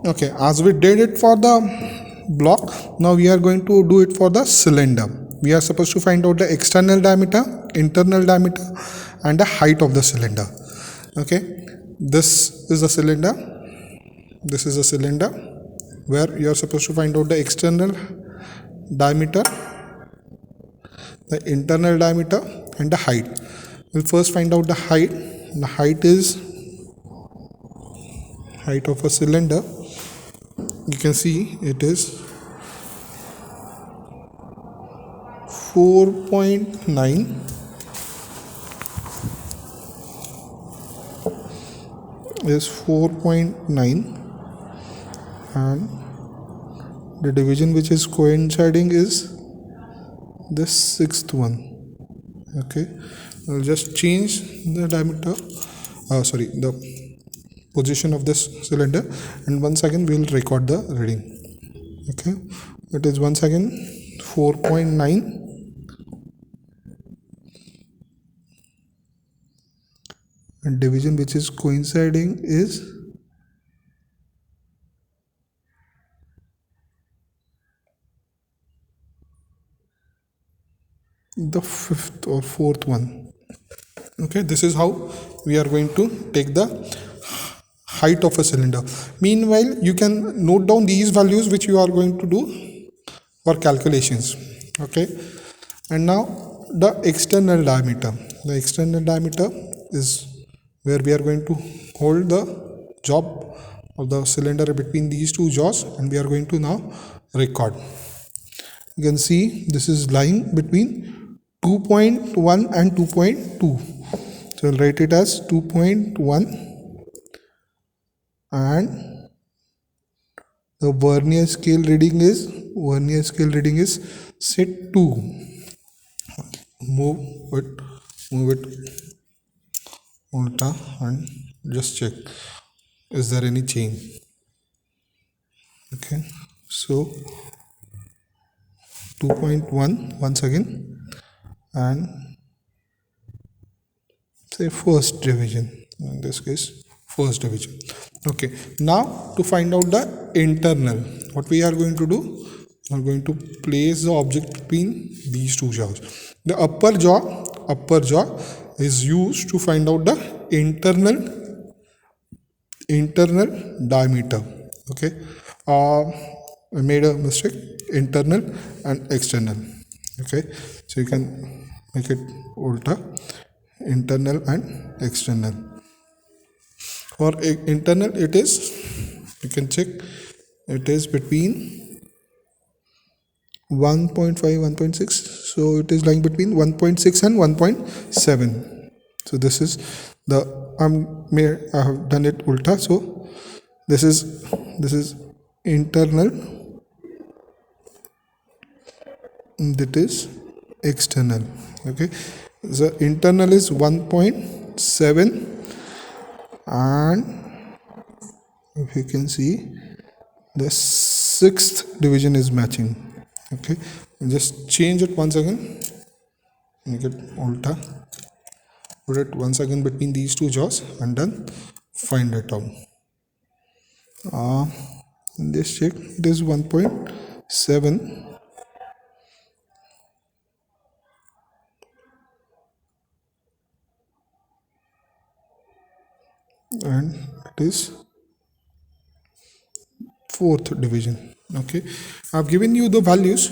Okay, as we did it for the block, now we are going to do it for the cylinder. We are supposed to find out the external diameter, internal diameter, and the height of the cylinder. Okay, this is a cylinder. This is a cylinder where you are supposed to find out the external diameter, the internal diameter, and the height. We'll first find out the height. The height is height of a cylinder. You can see it is 4.9 is 4.9, and the division which is coinciding is the sixth one. Okay, I'll just change the diameter, the position of this cylinder, and once again we will record the reading. Okay, it is once again 4.9, and division which is coinciding is the fifth or fourth one. Okay, this is how we are going to take the height of a cylinder. Meanwhile, you can note down these values which you are going to do for calculations. Okay, and now the external diameter. The external diameter is where we are going to hold the job of the cylinder between these two jaws, and we are going to now record. You can see this is lying between 2.1 and 2.2. So I'll write it as 2.1, and the vernier scale reading is set 2. Move it ulta and just check is there any change. Okay, so 2.1 once again, and say first division, in this case first division. Okay, now to find out the internal, what we are going to do, we are going to place the object between these two jaws. The upper jaw is used to find out the internal diameter. Okay, I made a mistake, internal and external. Okay, so you can make it ulta, internal and external. For internal, it is, you can check, it is between 1.5 1.6, so it is lying between 1.6 and 1.7. so this is the I have done it ulta, so this is internal, that is external. Okay, the internal is 1.7, and if you can see the sixth division is matching. Okay, just change it once again, make it ulta, put it once again between these two jaws, and then find it out. This check, it is 1.7, and it is fourth division. Okay, I've given you the values,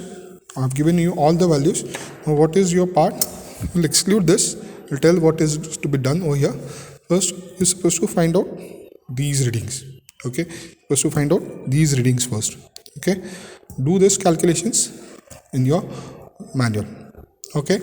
I've given you all the values. Now what is your part? We'll exclude this, we'll tell what is to be done over here. First, you're supposed to find out these readings. Okay, you're supposed to find out these readings first. Okay, do this calculations in your manual. Okay.